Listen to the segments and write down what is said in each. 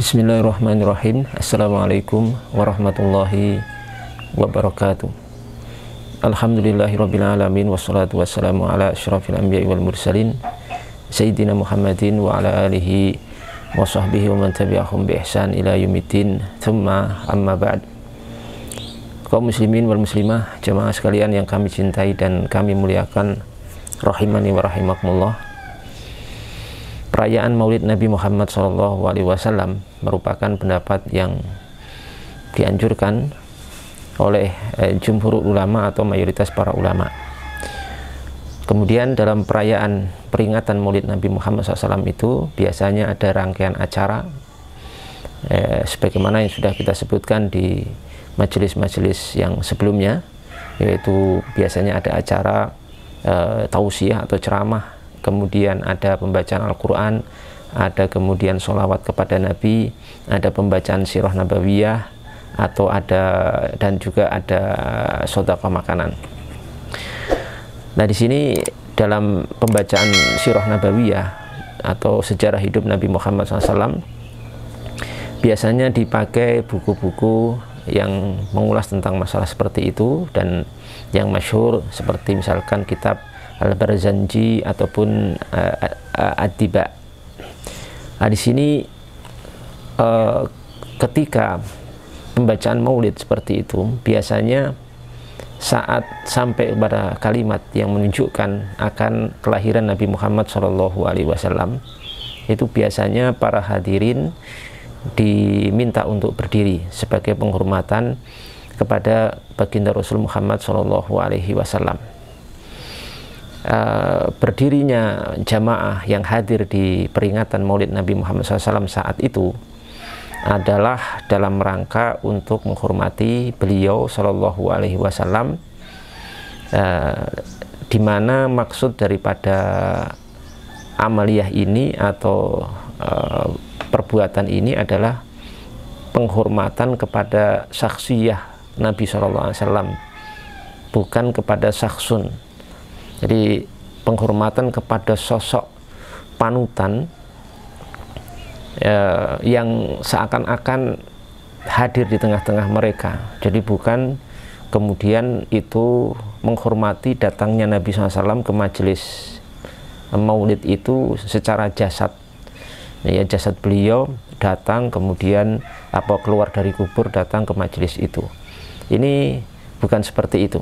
Bismillahirrahmanirrahim. Assalamualaikum warahmatullahi wabarakatuh. Alhamdulillahirabbil alamin wassalatu wassalamu ala asyrafil anbiya'i wal mursalin sayyidina Muhammadin wa ala alihi wa sahbihi wa man tabi'ahum bi ihsan ila yaumiddin. Tsumma amma ba'd. Kaum muslimin wal muslimah, jemaah sekalian yang kami cintai dan kami muliakan, rahimani wa rahimakumullah. Perayaan Maulid Nabi Muhammad SAW merupakan pendapat yang dianjurkan oleh jumhur ulama atau mayoritas para ulama. Kemudian dalam perayaan peringatan Maulid Nabi Muhammad SAW itu biasanya ada rangkaian acara sebagaimana yang sudah kita sebutkan di majelis-majelis yang sebelumnya, yaitu biasanya ada acara tausiah atau ceramah, kemudian ada pembacaan Al-Quran, ada kemudian sholawat kepada Nabi, ada pembacaan sirah nabawiyah, atau ada dan juga ada sedekah makanan. Nah, di sini dalam pembacaan sirah nabawiyah atau sejarah hidup Nabi Muhammad SAW biasanya dipakai buku-buku yang mengulas tentang masalah seperti itu, dan yang masyhur seperti misalkan kitab Al-Barzanji ataupun Ad-Diba. Nah, di sini ketika pembacaan Maulid seperti itu, biasanya saat sampai pada kalimat yang menunjukkan akan kelahiran Nabi Muhammad SAW, itu biasanya para hadirin diminta untuk berdiri sebagai penghormatan kepada baginda Rasul Muhammad SAW. Berdirinya jamaah yang hadir di peringatan Maulid Nabi Muhammad SAW saat itu adalah dalam rangka untuk menghormati beliau Shallallahu Alaihi Wasallam, di mana maksud daripada amaliyah ini atau perbuatan ini adalah penghormatan kepada syakhsiyah Nabi Shallallahu Alaihi Wasallam, bukan kepada syakhsun. Jadi penghormatan kepada sosok panutan yang seakan-akan hadir di tengah-tengah mereka. Jadi bukan kemudian itu menghormati datangnya Nabi SAW ke majelis Maulid itu secara jasad. Ya, jasad beliau datang kemudian keluar dari kubur datang ke majelis itu. Ini bukan seperti itu.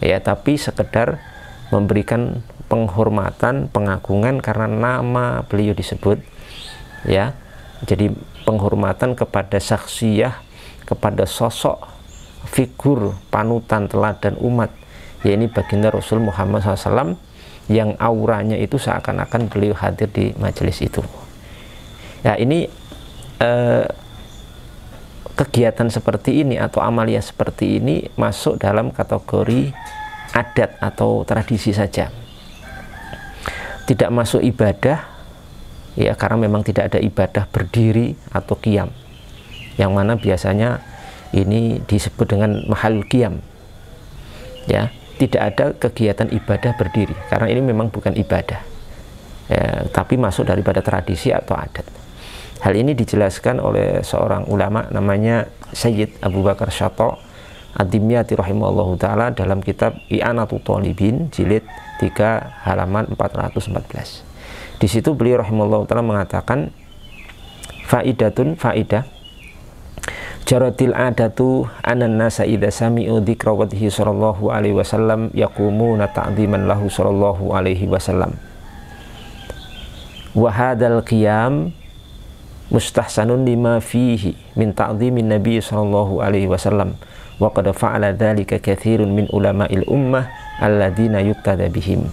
Ya, tapi sekedar memberikan penghormatan, pengagungan karena nama beliau disebut, ya. Jadi penghormatan kepada syakhsiyah, kepada sosok figur panutan teladan umat, yaitu baginda Rasul Muhammad SAW, yang auranya itu seakan-akan beliau hadir di majelis itu. Ya, ini kegiatan seperti ini atau amalia seperti ini masuk dalam kategori adat atau tradisi saja, tidak masuk ibadah, ya, karena memang tidak ada ibadah berdiri atau qiyam, yang mana biasanya ini disebut dengan mahal qiyam, ya. Tidak ada kegiatan ibadah berdiri karena ini memang bukan ibadah, ya, tapi masuk daripada tradisi atau adat. Hal ini dijelaskan oleh seorang ulama namanya Sayyid Abu Bakar Syato' Ad-Dimyati rahimahullahu ta'ala dalam kitab I'anatul Talibin jilid 3 halaman 414. Di situ beliau rahimahullahu ta'ala mengatakan, faidah jaratil adatu anan nasa idza sami'u dzikra wajhi sallallahu alaihi wasallam yaqumuna ta'dhiman lahu sallallahu alaihi wasallam wa hadzal qiyam mustahsanun lima fihi min ta'dhimin nabi sallallahu alaihi wasallam wa qad fa'ala dzalika katsirun min ulama'il ummah alladzina yuqtada bihim.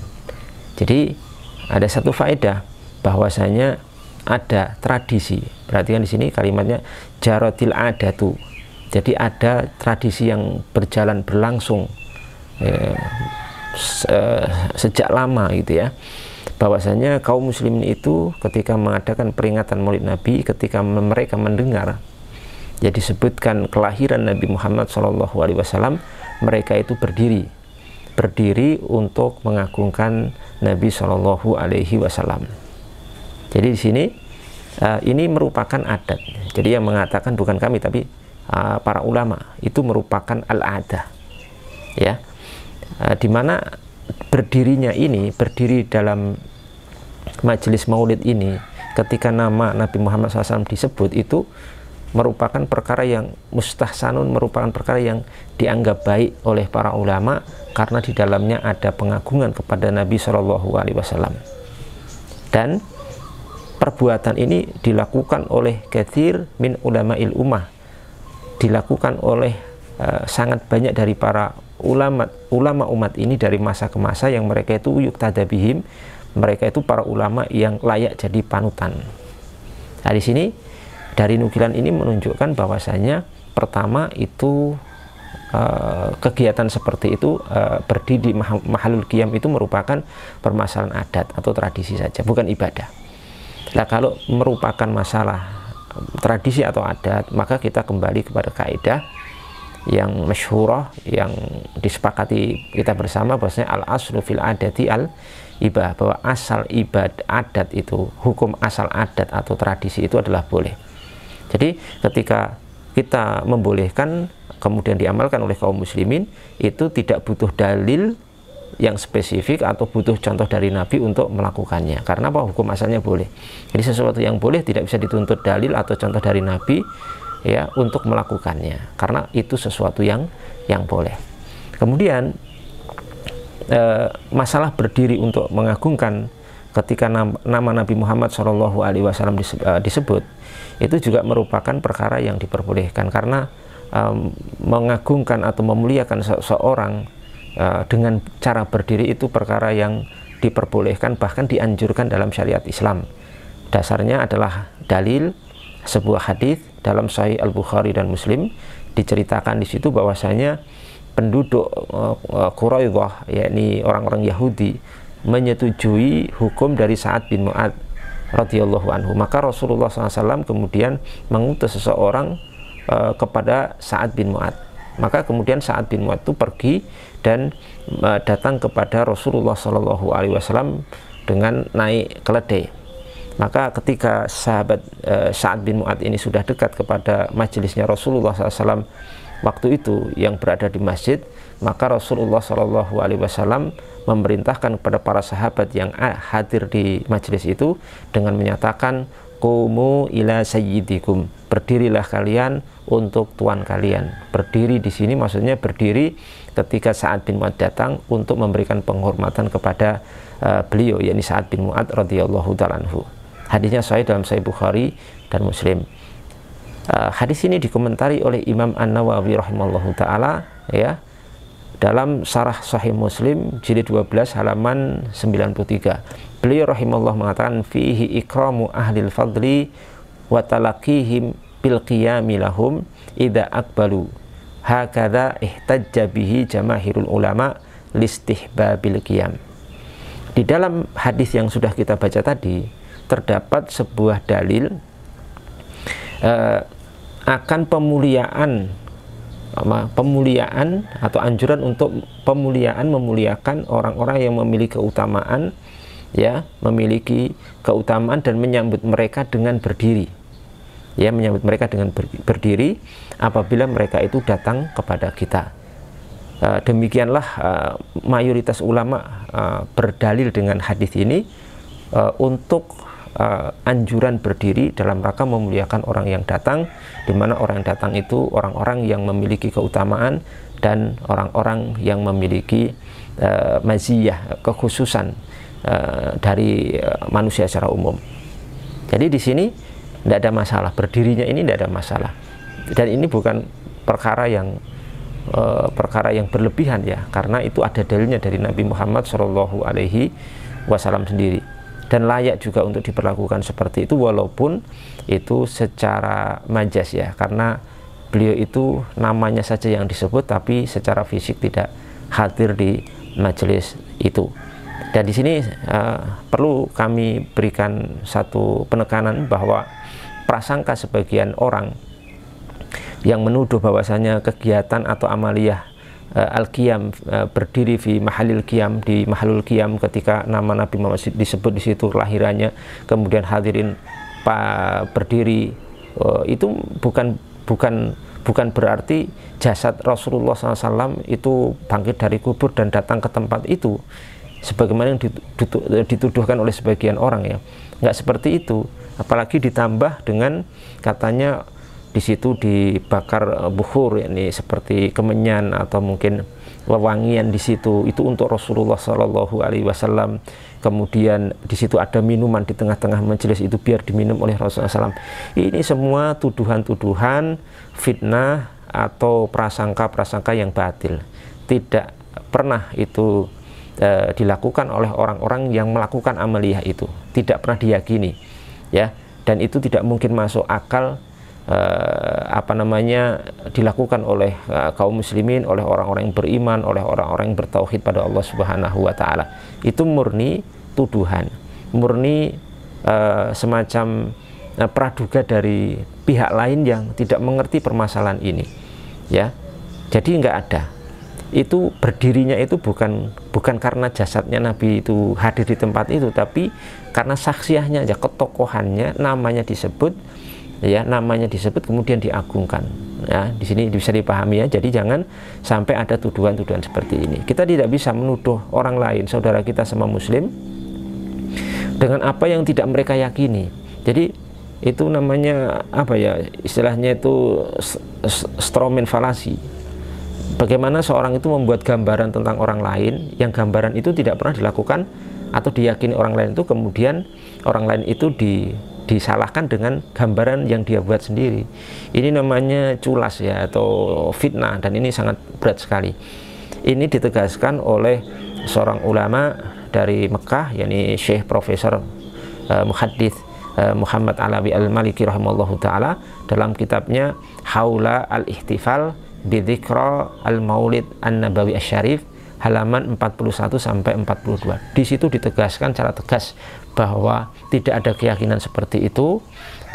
Jadi ada satu faedah bahwasanya ada tradisi. Perhatikan di sini kalimatnya jaratil adatu. Jadi ada tradisi yang berlangsung sejak lama gitu ya. Bahwasanya kaum muslimin itu ketika mengadakan peringatan Maulid Nabi, ketika mereka mendengar ya disebutkan kelahiran Nabi Muhammad SAW, mereka itu berdiri untuk mengagungkan Nabi SAW. Jadi di sini ini merupakan adat. Jadi yang mengatakan bukan kami tapi para ulama, itu merupakan al-adah, ya, dimana berdirinya ini, berdiri dalam majelis maulid ini ketika nama Nabi Muhammad SAW disebut, itu merupakan perkara yang mustahsanun, merupakan perkara yang dianggap baik oleh para ulama karena di dalamnya ada pengagungan kepada Nabi SAW. Dan perbuatan ini dilakukan oleh katsir min ulama'il ummah, dilakukan oleh sangat banyak dari para ulama umat ini dari masa ke masa, yang mereka itu yuqtada bihim, mereka itu para ulama yang layak jadi panutan. Nah, di sini dari nukilan ini menunjukkan bahwasanya pertama itu kegiatan seperti itu berdiri di mahalul qiyam itu merupakan permasalahan adat atau tradisi saja, bukan ibadah. Nah, kalau merupakan masalah tradisi atau adat, maka kita kembali kepada kaidah yang masyhurah yang disepakati kita bersama, bahwasanya al aslu fil adati al ibah, bahwa asal ibadah adat itu, hukum asal adat atau tradisi itu adalah boleh. Jadi ketika kita membolehkan kemudian diamalkan oleh kaum muslimin, itu tidak butuh dalil yang spesifik atau butuh contoh dari Nabi untuk melakukannya, karena apa? Hukum asalnya boleh. Jadi sesuatu yang boleh tidak bisa dituntut dalil atau contoh dari Nabi, ya, untuk melakukannya, karena itu sesuatu yang boleh. Kemudian masalah berdiri untuk mengagungkan ketika nama Nabi Muhammad SAW disebut, itu juga merupakan perkara yang diperbolehkan, karena mengagungkan atau memuliakan seseorang dengan cara berdiri itu perkara yang diperbolehkan, bahkan dianjurkan dalam syariat Islam. Dasarnya adalah dalil sebuah hadis dalam Sahih Al-Bukhari dan Muslim, diceritakan di situ bahwasanya penduduk Quraidah, yakni orang-orang Yahudi, menyetujui hukum dari Sa'ad bin Mu'adz radhiyallahu anhu. Maka Rasulullah SAW kemudian mengutus seseorang kepada Sa'ad bin Mu'adz. Maka kemudian Sa'ad bin Mu'adz itu pergi dan datang kepada Rasulullah SAW dengan naik keledai. Maka ketika sahabat Sa'ad bin Mu'adz ini sudah dekat kepada majelisnya Rasulullah SAW waktu itu yang berada di masjid, maka Rasulullah SAW memerintahkan kepada para sahabat yang hadir di majelis itu dengan menyatakan, qumu ila sayyidikum, berdirilah kalian untuk tuan kalian. Berdiri di sini maksudnya berdiri ketika Sa'ad bin Mu'adz datang untuk memberikan penghormatan kepada beliau, yakni Sa'ad bin Mu'adz radhiyallahu ta'ala anhu. Hadisnya sahih dalam Sahih Bukhari dan Muslim. Hadis ini dikomentari oleh Imam An-Nawawi rahimahullahu ta'ala, ya, dalam Syarah Sahih Muslim jilid 12 halaman 93. Beliau rahimahullah mengatakan, fihi ikramu ahlil fadli wa talaqihim bil qiyami lahum idza aqbalu, hakadha ihtajja bihi jamaahirul ulama listihbabil qiyam. Di dalam hadis yang sudah kita baca tadi terdapat sebuah dalil akan pemuliaan atau anjuran untuk memuliakan orang-orang yang memiliki keutamaan, ya, memiliki keutamaan dan menyambut mereka dengan berdiri, ya, menyambut mereka dengan berdiri apabila mereka itu datang kepada kita. Demikianlah mayoritas ulama berdalil dengan hadis ini untuk anjuran berdiri dalam rangka memuliakan orang yang datang, di mana orang yang datang itu orang-orang yang memiliki keutamaan dan orang-orang yang memiliki maziyah, kekhususan dari manusia secara umum. Jadi di sini tidak ada masalah, berdirinya ini tidak ada masalah, dan ini bukan perkara yang berlebihan, ya, karena itu ada dalilnya dari Nabi Muhammad SAW sendiri, dan layak juga untuk diperlakukan seperti itu, walaupun itu secara majas, ya, karena beliau itu namanya saja yang disebut tapi secara fisik tidak hadir di majelis itu. Dan di sini perlu kami berikan satu penekanan bahwa prasangka sebagian orang yang menuduh bahwasanya kegiatan atau amaliyah al-qiyam, berdiri di mahalil qiyam, di mahalul qiyam, ketika nama Nabi Muhammad disebut di situ kelahirannya, kemudian hadirin berdiri, itu bukan berarti jasad Rasulullah SAW itu bangkit dari kubur dan datang ke tempat itu sebagaimana yang dituduhkan oleh sebagian orang, ya. Nggak seperti itu. Apalagi ditambah dengan katanya di situ dibakar bukhur, yakni seperti kemenyan atau mungkin wewangian di situ, itu untuk Rasulullah SAW. Kemudian di situ ada minuman di tengah-tengah majelis, itu biar diminum oleh Rasulullah SAW. Ini semua tuduhan-tuduhan, fitnah atau prasangka-prasangka yang batil. Tidak pernah itu dilakukan oleh orang-orang yang melakukan amaliyah itu. Tidak pernah diyakini, ya. Dan itu tidak mungkin masuk akal dilakukan oleh kaum muslimin, oleh orang-orang yang beriman, oleh orang-orang yang bertauhid pada Allah Subhanahu wa taala. Itu murni tuduhan, murni semacam praduga dari pihak lain yang tidak mengerti permasalahan ini, ya. Jadi nggak ada. Itu berdirinya itu bukan karena jasadnya Nabi itu hadir di tempat itu, tapi karena saksiahnya aja, ketokohannya, namanya disebut, ya, namanya disebut kemudian diagungkan, ya. Di sini bisa dipahami, ya. Jadi jangan sampai ada tuduhan-tuduhan seperti ini. Kita tidak bisa menuduh orang lain, saudara kita sama muslim, dengan apa yang tidak mereka yakini. Jadi itu namanya apa, ya, istilahnya itu stromen falasi. Bagaimana seorang itu membuat gambaran tentang orang lain yang gambaran itu tidak pernah dilakukan atau diyakini orang lain, itu kemudian orang lain itu disalahkan dengan gambaran yang dia buat sendiri. Ini namanya culas, ya, atau fitnah, dan ini sangat berat sekali. Ini ditegaskan oleh seorang ulama dari Mekah, yakni Syekh Profesor Muhaddits Muhammad Alawi Al-Maliki rahimahullahu taala, dalam kitabnya Haula al-Ihtifal Bidzikra al-Maulid An-Nabawi Asy-Syarif, halaman 41 sampai 42. Di situ ditegaskan secara tegas bahwa tidak ada keyakinan seperti itu.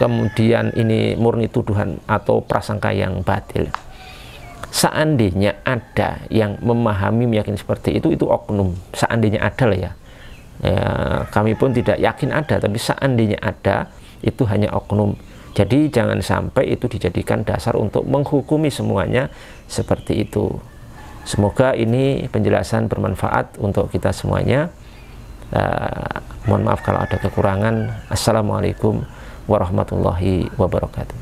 Kemudian ini murni tuduhan atau prasangka yang batil. Seandainya ada yang memahami, meyakini seperti itu oknum. Seandainya ada lah, ya. Kami pun tidak yakin ada, tapi seandainya ada, itu hanya oknum. Jadi jangan sampai itu dijadikan dasar untuk menghukumi semuanya seperti itu. Semoga ini penjelasan bermanfaat untuk kita semuanya. Mohon maaf kalau ada kekurangan. Assalamualaikum warahmatullahi wabarakatuh.